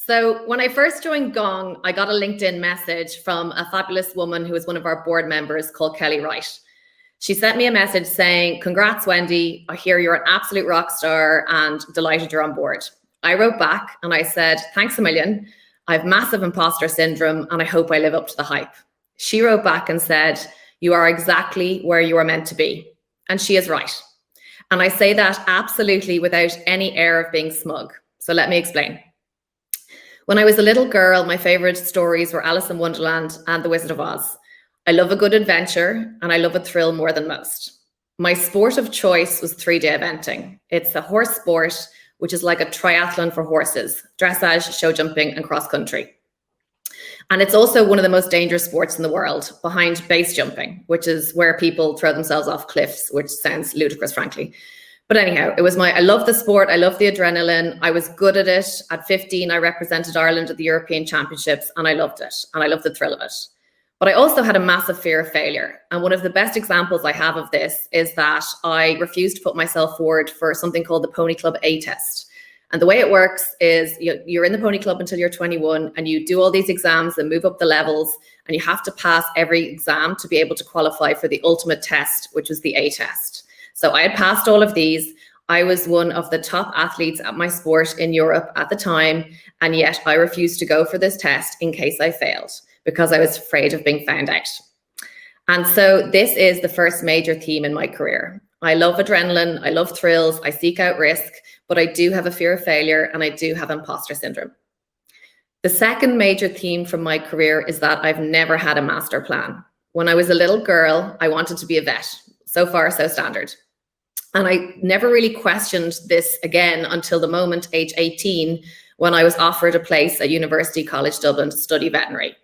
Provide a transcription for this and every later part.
So when I first joined Gong, I got a LinkedIn message from a fabulous woman who was one of our board members called Kelly Wright. She sent me a message saying, "Congrats, Wendy. I hear you're an absolute rock star and delighted you're on board." I wrote back and I said, "Thanks a million. I have massive imposter syndrome and I hope I live up to the hype." She wrote back and said, "You are exactly where you are meant to be." And she is right. And I say that absolutely without any air of being smug. So let me explain. When I was a little girl, my favorite stories were Alice in Wonderland and The Wizard of Oz. I love a good adventure and I love a thrill more than most. My sport of choice was 3-day eventing. It's a horse sport, which is like a triathlon for horses, dressage, show jumping, and cross country. And it's also one of the most dangerous sports in the world, behind base jumping, which is where people throw themselves off cliffs, which sounds ludicrous, frankly. But anyhow, I love the sport. I love the adrenaline. I was good at it. At 15, I represented Ireland at the European Championships and I loved it. And I loved the thrill of it. But I also had a massive fear of failure. And one of the best examples I have of this is that I refused to put myself forward for something called the Pony Club A test. And the way it works is you're in the Pony Club until you're 21 and you do all these exams and move up the levels and you have to pass every exam to be able to qualify for the ultimate test, which was the A test. So I had passed all of these. I was one of the top athletes at my sport in Europe at the time, and yet I refused to go for this test in case I failed because I was afraid of being found out. And so this is the first major theme in my career. I love adrenaline, I love thrills, I seek out risk, but I do have a fear of failure and I do have imposter syndrome. The second major theme from my career is that I've never had a master plan. When I was a little girl, I wanted to be a vet. So far, so standard. And I never really questioned this again until the moment, age 18, when I was offered a place at University College Dublin to study veterinary.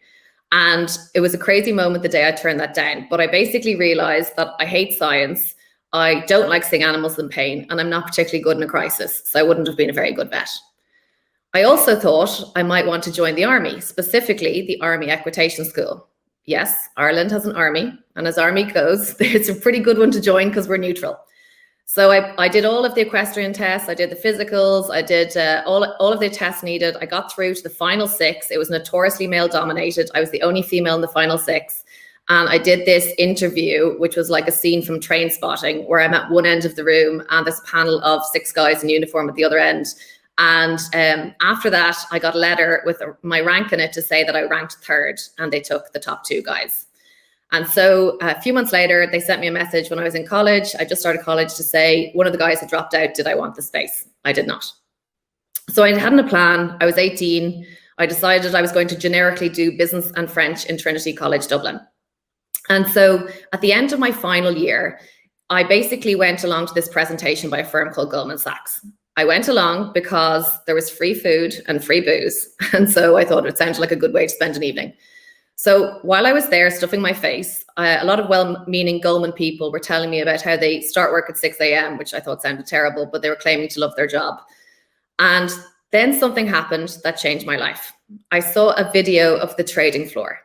And it was a crazy moment the day I turned that down. But I basically realized that I hate science, I don't like seeing animals in pain, and I'm not particularly good in a crisis. So I wouldn't have been a very good vet. I also thought I might want to join the army, specifically the Army Equitation School. Yes, Ireland has an army, and as army goes, it's a pretty good one to join because we're neutral. So I did all of the equestrian tests, I did the physicals, I did all of the tests needed. I got through to the final 6. It was notoriously male dominated. I was the only female in the final 6. And I did this interview, which was like a scene from Train Spotting, where I'm at one end of the room and there's a panel of 6 guys in uniform at the other end. And after that, I got a letter with my rank in it to say that I ranked 3rd, and they took the top 2 guys. And so a few months later, they sent me a message when I was in college. I just started college, to say one of the guys had dropped out. Did I want the space? I did not. So I hadn't a plan. I was 18. I decided I was going to generically do business and French in Trinity College Dublin. And so at the end of my final year, I basically went along to this presentation by a firm called Goldman Sachs. I went along because there was free food and free booze. And so I thought it sounded like a good way to spend an evening. So while I was there stuffing my face, a lot of well-meaning Goldman people were telling me about how they start work at 6 a.m., which I thought sounded terrible, but they were claiming to love their job. And then something happened that changed my life. I saw a video of the trading floor.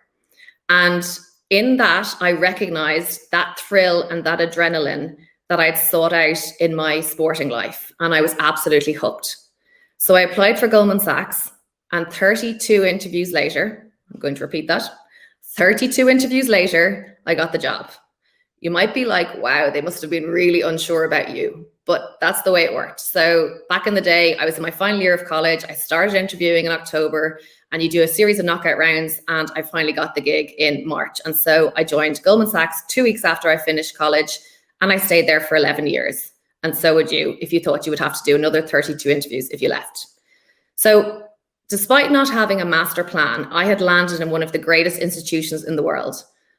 And in that, I recognized that thrill and that adrenaline that I'd sought out in my sporting life. And I was absolutely hooked. So I applied for Goldman Sachs, and 32 interviews later, I'm going to repeat that, 32 interviews later, I got the job. You might be like, wow, they must have been really unsure about you, but that's the way it worked. So back in the day, I was in my final year of college. I started interviewing in October, and you do a series of knockout rounds, and I finally got the gig in March. And so I joined Goldman Sachs 2 weeks after I finished college, and I stayed there for 11 years. And so would you if you thought you would have to do another 32 interviews if you left. So despite not having a master plan, I had landed in one of the greatest institutions in the world.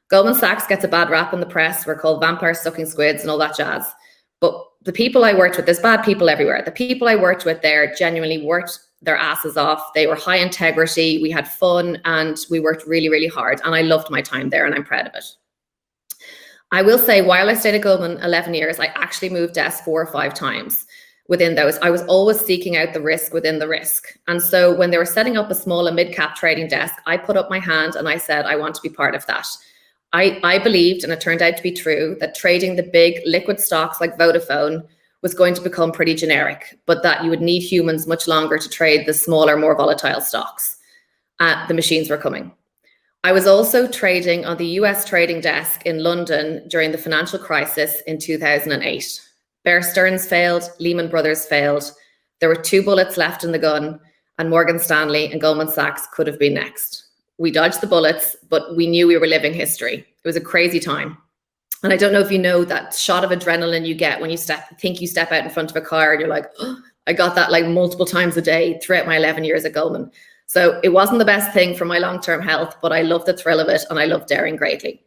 Goldman Sachs gets a bad rap in the press. We're called vampire sucking squids and all that jazz. But the people I worked with, there's bad people everywhere. The people I worked with there genuinely worked their asses off. They were high integrity. We had fun and we worked really, really hard. And I loved my time there and I'm proud of it. I will say, while I stayed at Goldman 11 years, I actually moved desks 4 or 5 times. Within those, I was always seeking out the risk within the risk. And so when they were setting up a small and mid-cap trading desk, I put up my hand and I said, I want to be part of that. I believed, and it turned out to be true, that trading the big liquid stocks like Vodafone was going to become pretty generic, but that you would need humans much longer to trade the smaller, more volatile stocks. The machines were coming. I was also trading on the US trading desk in London during the financial crisis in 2008. Bear Stearns failed, Lehman Brothers failed. There were 2 bullets left in the gun, and Morgan Stanley and Goldman Sachs could have been next. We dodged the bullets, but we knew we were living history. It was a crazy time. And I don't know if you know that shot of adrenaline you get when you think you step out in front of a car and you're like, oh, I got that like multiple times a day throughout my 11 years at Goldman. So it wasn't the best thing for my long-term health, but I loved the thrill of it and I loved daring greatly.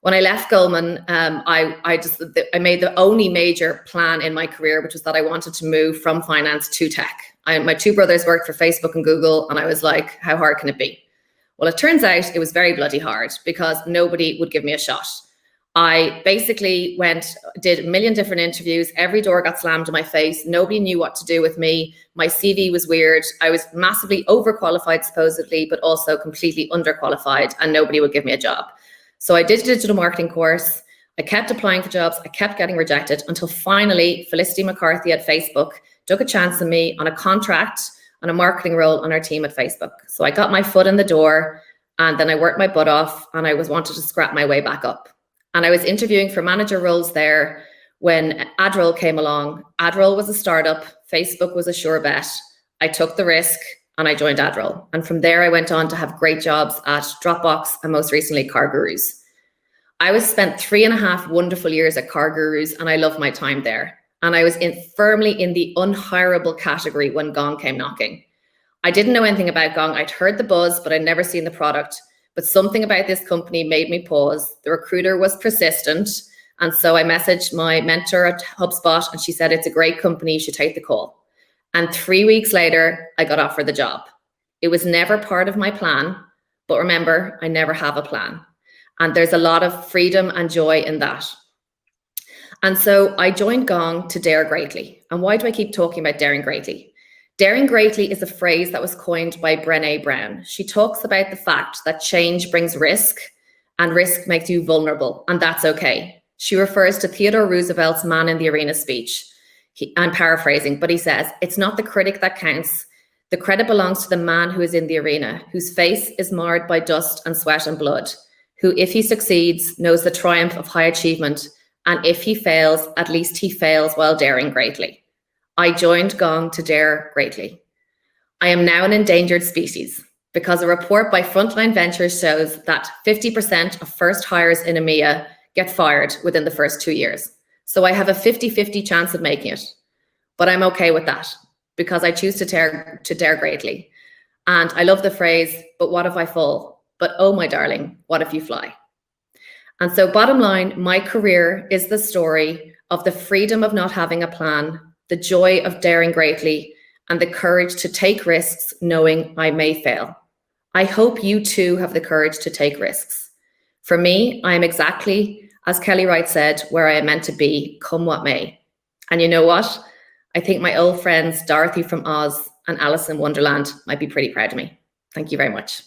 When I left Goldman, I made the only major plan in my career, which was that I wanted to move from finance to tech. My 2 brothers worked for Facebook and Google, and I was like, how hard can it be? Well, it turns out it was very bloody hard because nobody would give me a shot. I basically did a million different interviews. Every door got slammed in my face. Nobody knew what to do with me. My CV was weird. I was massively overqualified, supposedly, but also completely underqualified, and nobody would give me a job. So I did a digital marketing course. I kept applying for jobs. I kept getting rejected until finally Felicity McCarthy at Facebook took a chance on me on a contract on a marketing role on our team at Facebook. So I got my foot in the door, and then I worked my butt off, and I wanted to scrap my way back up. And I was interviewing for manager roles there when Adroll came along. Adroll was a startup. Facebook was a sure bet. I took the risk and I joined Adroll. And from there, I went on to have great jobs at Dropbox and most recently CarGurus. I spent 3.5 wonderful years at CarGurus, and I loved my time there. And I was firmly in the unhirable category when Gong came knocking. I didn't know anything about Gong. I'd heard the buzz, but I'd never seen the product. But something about this company made me pause. The recruiter was persistent. And so I messaged my mentor at HubSpot, and she said, it's a great company, you should take the call. And 3 weeks later, I got offered the job. It was never part of my plan, but remember, I never have a plan. And there's a lot of freedom and joy in that. And so I joined Gong to dare greatly. And why do I keep talking about daring greatly? Daring greatly is a phrase that was coined by Brené Brown. She talks about the fact that change brings risk, and risk makes you vulnerable, and that's okay. She refers to Theodore Roosevelt's Man in the Arena speech. I'm paraphrasing, but he says, it's not the critic that counts. The credit belongs to the man who is in the arena, whose face is marred by dust and sweat and blood, who, if he succeeds, knows the triumph of high achievement, and if he fails, at least he fails while daring greatly. I joined Gong to dare greatly. I am now an endangered species because a report by Frontline Ventures shows that 50% of first hires in EMEA get fired within the first 2 years. So I have a 50-50 chance of making it, but I'm okay with that because I choose to dare greatly. And I love the phrase, but what if I fall? But oh my darling, what if you fly? And so bottom line, my career is the story of the freedom of not having a plan, the joy of daring greatly, and the courage to take risks knowing I may fail. I hope you too have the courage to take risks. For me, I am exactly, as Kelly Wright said, where I am meant to be, come what may. And you know what? I think my old friends Dorothy from Oz and Alice in Wonderland might be pretty proud of me. Thank you very much.